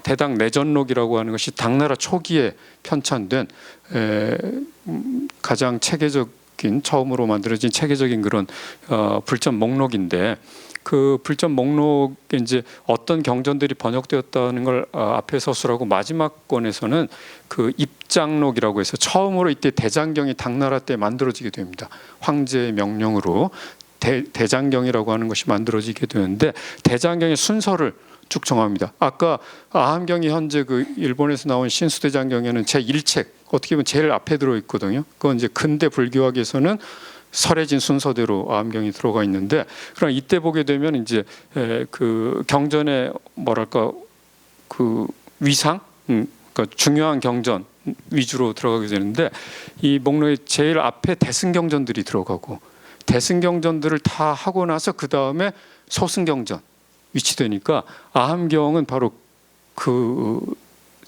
대당 내전록이라고 하는 것이 당나라 초기에 편찬된 가장 체계적인 처음으로 만들어진 체계적인 그런 불전 목록인데 그 불전 목록에 이제 어떤 경전들이 번역되었다는 걸 앞에 서술하고 마지막 권에서는 그 입장록이라고 해서 처음으로 이때 대장경이 당나라 때 만들어지게 됩니다. 황제의 명령으로 대장경이라고 하는 것이 만들어지게 되는데 대장경의 순서를 쭉 정합니다. 아까 아함경이 현재 그 일본에서 나온 신수대장경에는 제1책 어떻게 보면 제일 앞에 들어 있거든요. 그건 이제 근대 불교학에서는 설해진 순서대로 아함경이 들어가 있는데 그럼 이때 보게 되면 이제 그 경전의 뭐랄까 그 위상, 그러니까 중요한 경전 위주로 들어가게 되는데 이 목록의 제일 앞에 대승경전들이 들어가고 대승경전들을 다 하고 나서 그 다음에 소승경전 위치되니까 아함경은 바로 그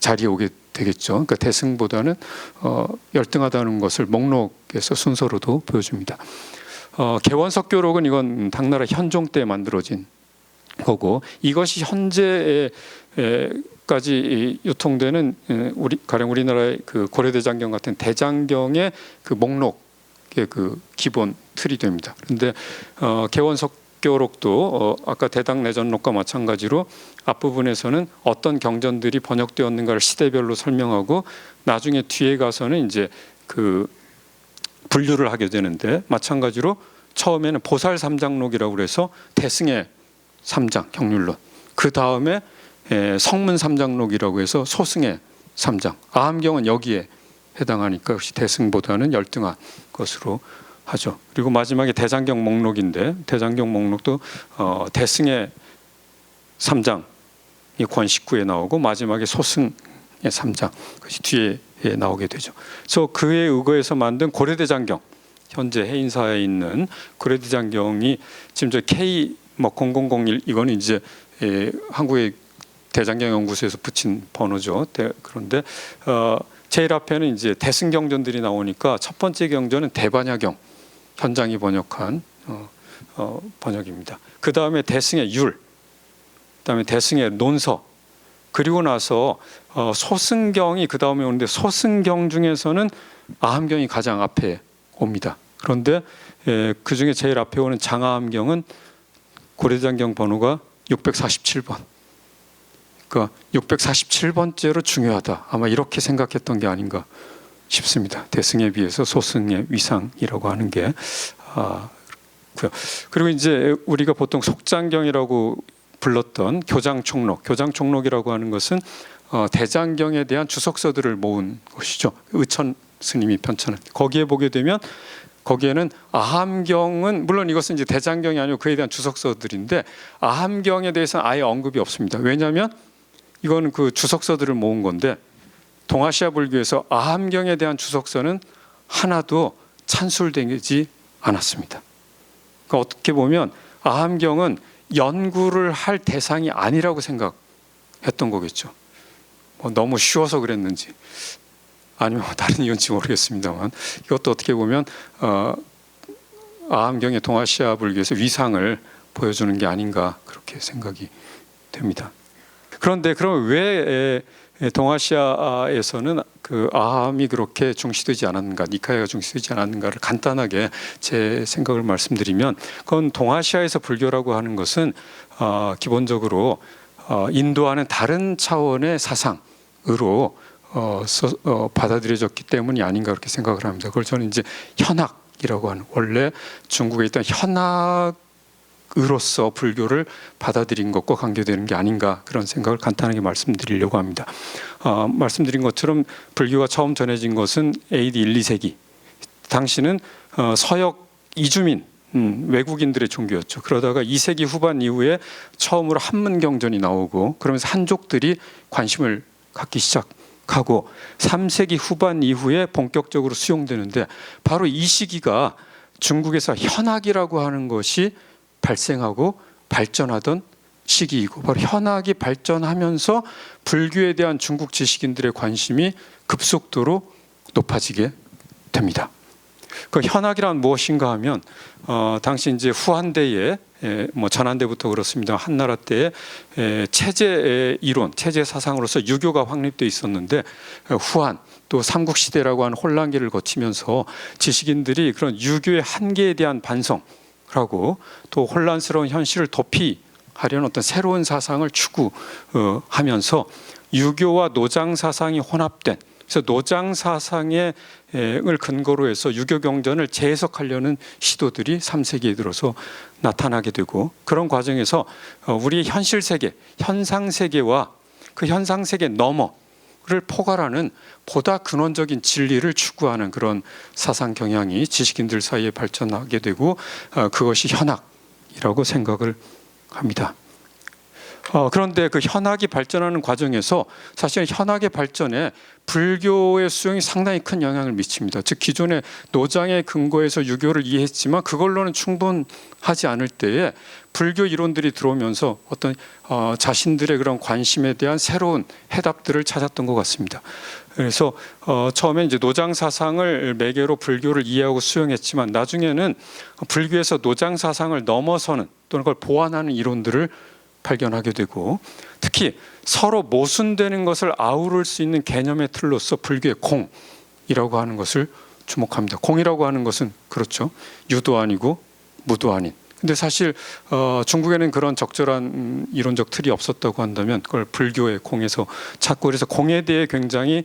자리에 오게 되겠죠. 그러니까 대승보다는 열등하다는 것을 목록에서 순서로도 보여줍니다. 개원석교록은 이건 당나라 현종 때 만들어진 거고 이것이 현재까지 유통되는 가령 우리나라의 그 고려대장경 같은 대장경의 그 목록의 그 기본 틀이 됩니다. 그런데 개원석교록도 아까 대당내전록과 마찬가지로 앞부분에서는 어떤 경전들이 번역되었는가를 시대별로 설명하고 나중에 뒤에 가서는 이제 그 분류를 하게 되는데 마찬가지로 처음에는 보살 삼장록이라고 해서 대승의 삼장 경률론 그 다음에 성문 삼장록이라고 해서 소승의 삼장 아함경은 여기에 해당하니까 역시 대승보다는 열등한 것으로 하죠. 그리고 마지막에 대장경 목록인데 대장경 목록도 대승의 3장이 권 19에 나오고 마지막에 소승의 3장 그것이 뒤에 나오게 되죠. 그래서 그에 의거해서 만든 고려대장경 현재 해인사에 있는 고려대장경이 지금 저 K0001 이거는 이제 한국의 대장경 연구소에서 붙인 번호죠. 그런데 제일 앞에는 이제 대승경전들이 나오니까 첫 번째 경전은 대반야경 현장이 번역한 번역입니다. 그 다음에 대승의 율, 그다음에 대승의 논서, 그리고 나서 소승경이 그 다음에 오는데 소승경 중에서는 아함경이 가장 앞에 옵니다. 그런데 그 중에 제일 앞에 오는 장아함경은 고려대장경 번호가 647번. 그러니까 647번째로 중요하다. 아마 이렇게 생각했던 게 아닌가 싶습니다. 대승에 비해서 소승의 위상이라고 하는 게 그리고 이제 우리가 보통 속장경이라고 불렀던 교장총록, 교장총록이라고 하는 것은 대장경에 대한 주석서들을 모은 것이죠. 의천 스님이 편찬한 거기에 보게 되면 거기에는 아함경은 물론 이것은 이제 대장경이 아니고 그에 대한 주석서들인데 아함경에 대해서는 아예 언급이 없습니다. 왜냐하면 이거는 그 주석서들을 모은 건데 동아시아 불교에서 아함경에 대한 주석서는 하나도 찬술되지 않았습니다. 그러니까 어떻게 보면 아함경은 연구를 할 대상이 아니라고 생각했던 거겠죠. 너무 쉬워서 그랬는지 아니면 다른 이유인지 모르겠습니다만 이것도 어떻게 보면 아함경의 동아시아 불교에서 위상을 보여주는 게 아닌가 그렇게 생각이 됩니다. 그런데 그럼 왜 동아시아에서는 그 아함이 그렇게 중시되지 않았는가, 니카야가 중시되지 않았는가를 간단하게 제 생각을 말씀드리면 그건 동아시아에서 불교라고 하는 것은 기본적으로 인도와는 다른 차원의 사상으로 받아들여졌기 때문이 아닌가 그렇게 생각을 합니다. 그걸 저는 이제 현학이라고 하는 원래 중국에 있던 현학으로서 불교를 받아들인 것과 관계되는 게 아닌가 그런 생각을 간단하게 말씀드리려고 합니다. 말씀드린 것처럼 불교가 처음 전해진 것은 AD 1, 2세기 당시는 서역 이주민 외국인들의 종교였죠. 그러다가 2세기 후반 이후에 처음으로 한문경전이 나오고 그러면서 한족들이 관심을 갖기 시작하고 3세기 후반 이후에 본격적으로 수용되는데 바로 이 시기가 중국에서 현학이라고 하는 것이 발생하고 발전하던 시기이고 바로 현학이 발전하면서 불교에 대한 중국 지식인들의 관심이 급속도로 높아지게 됩니다. 그 현학이란 무엇인가 하면 당시 이제 후한대에 뭐 전한대부터 그렇습니다. 한나라 때에 체제 이론, 체제 사상으로서 유교가 확립돼 있었는데 후한 또 삼국시대라고 하는 혼란기를 거치면서 지식인들이 그런 유교의 한계에 대한 반성을 하고 또 혼란스러운 현실을 도피하려는 어떤 새로운 사상을 추구하면서 유교와 노장 사상이 혼합된, 그래서 노장 사상을 근거로 해서 유교 경전을 재해석하려는 시도들이 3세기에 들어서 나타나게 되고, 그런 과정에서 우리의 현실 세계, 현상 세계와 그 현상 세계 너머를 포괄하는 보다 근원적인 진리를 추구하는 그런 사상 경향이 지식인들 사이에 발전하게 되고, 그것이 현학이라고 생각을 합니다. 그런데 그 현학이 발전하는 과정에서 사실 현학의 발전에 불교의 수용이 상당히 큰 영향을 미칩니다. 즉 기존의 노장의 근거에서 유교를 이해했지만 그걸로는 충분하지 않을 때에 불교 이론들이 들어오면서 어떤 자신들의 그런 관심에 대한 새로운 해답들을 찾았던 것 같습니다. 그래서 처음에 이제 노장 사상을 매개로 불교를 이해하고 수용했지만 나중에는 불교에서 노장 사상을 넘어서는 또는 그걸 보완하는 이론들을 발견하게 되고, 특히 서로 모순되는 것을 아우를 수 있는 개념의 틀로서 불교의 공이라고 하는 것을 주목합니다. 공이라고 하는 것은 그렇죠, 유도 아니고 무도 아닌. 근데 사실 중국에는 그런 적절한 이론적 틀이 없었다고 한다면 그걸 불교의 공에서 찾고, 그래서 공에 대해 굉장히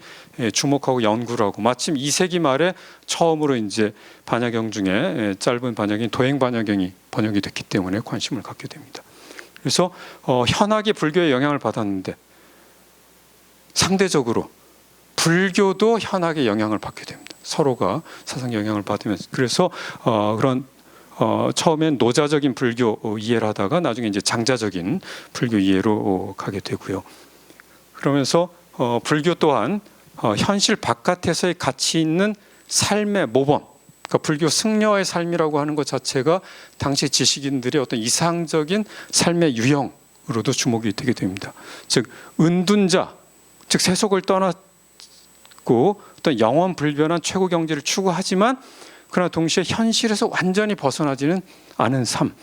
주목하고 연구를 하고, 마침 2세기 말에 처음으로 이제 반야경 중에 짧은 반야경인 도행 반야경이 번역이 됐기 때문에 관심을 갖게 됩니다. 그래서 현학이 불교의 영향을 받았는데 상대적으로 불교도 현학의 영향을 받게 됩니다. 서로가 사상 영향을 받으면서. 그래서 그런 처음엔 노자적인 불교 이해를 하다가 나중에 이제 장자적인 불교 이해로 가게 되고요. 그러면서 불교 또한 현실 바깥에서의 가치 있는 삶의 모범, 그러니까 불교 승려의 삶이라고 하는 것 자체가 당시 지식인들의 어떤 이상적인 삶의 유형으로도 주목이 되게 됩니다. 즉 은둔자, 즉 세속을 떠났고 어떤 영원 불변한 최고 경지를 추구하지만 그러나 동시에 현실에서 완전히 벗어나지는 않은 삶,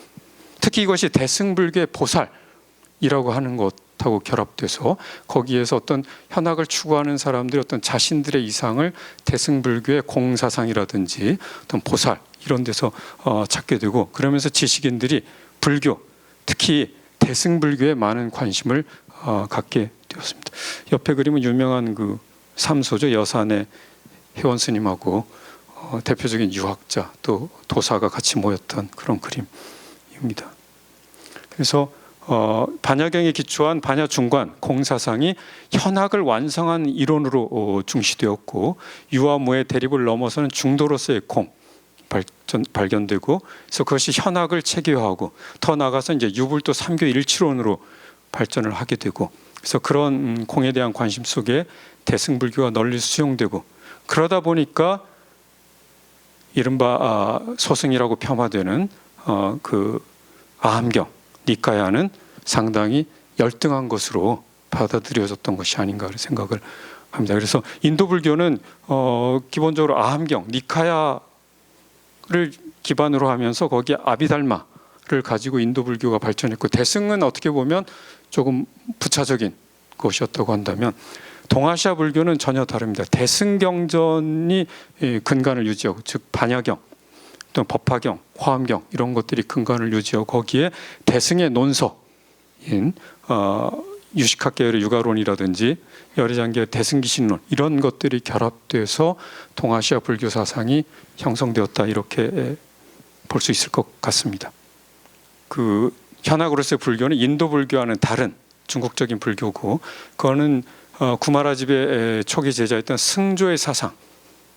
특히 이것이 대승불교의 보살이라고 하는 것하고 결합돼서 거기에서 어떤 현학을 추구하는 사람들이 어떤 자신들의 이상을 대승불교의 공사상이라든지 어떤 보살 이런 데서 찾게 되고, 그러면서 지식인들이 불교, 특히 대승불교에 많은 관심을 갖게 되었습니다. 옆에 그림은 유명한 그 삼소죠, 여산의 회원 스님하고 대표적인 유학자 또 도사가 같이 모였던 그런 그림입니다. 그래서 반야경에 기초한 반야중관 공사상이 현학을 완성한 이론으로 중시되었고, 유와 무의 대립을 넘어서는 중도로서의 공 발견되고, 그래서 그것이 현학을 체계화하고 더 나아가서 이제 유불도 삼교 일치론으로 발전을 하게 되고, 그래서 그런 공에 대한 관심 속에 대승불교가 널리 수용되고, 그러다 보니까 이른바 소승이라고 폄하되는 그 아함경 니카야는 상당히 열등한 것으로 받아들여졌던 것이 아닌가 생각을 합니다. 그래서 인도 불교는 기본적으로 아함경 니카야를 기반으로 하면서 거기에 아비달마를 가지고 인도 불교가 발전했고, 대승은 어떻게 보면 조금 부차적인 것이었다고 한다면 동아시아 불교는 전혀 다릅니다. 대승경전이 근간을 유지하고, 즉 반야경, 또 법화경, 화엄경 이런 것들이 근간을 유지하고, 거기에 대승의 논서인 유식학 계열의 유가론이라든지 열애장계의 대승기신론 이런 것들이 결합돼서 동아시아 불교 사상이 형성되었다, 이렇게 볼 수 있을 것 같습니다. 그 현학으로서의 불교는 인도 불교와는 다른 중국적인 불교고, 그거는 구마라집의 초기 제자였던 승조의 사상,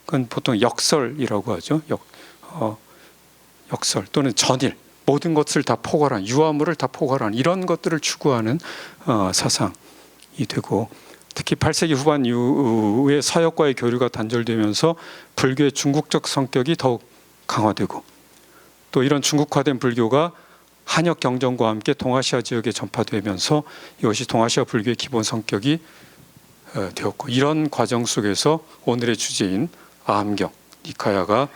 그건 보통 역설이라고 하죠. 역설 또는 전일, 모든 것을 다 포괄한, 유화물을 다 포괄한 이런 것들을 추구하는 사상이 되고, 특히 8세기 후반 이후에 서역과의 교류가 단절되면서 불교의 중국적 성격이 더욱 강화되고, 또 이런 중국화된 불교가 한역 경전과 함께 동아시아 지역에 전파되면서 이것이 동아시아 불교의 기본 성격이 되었고, 이런 과정 속에서 오늘의 주제인 아함경, 미카야가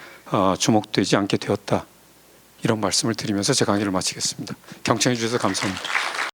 주목되지 않게 되었다. 이런 말씀을 드리면서 제 강의를 마치겠습니다. 경청해 주셔서 감사합니다.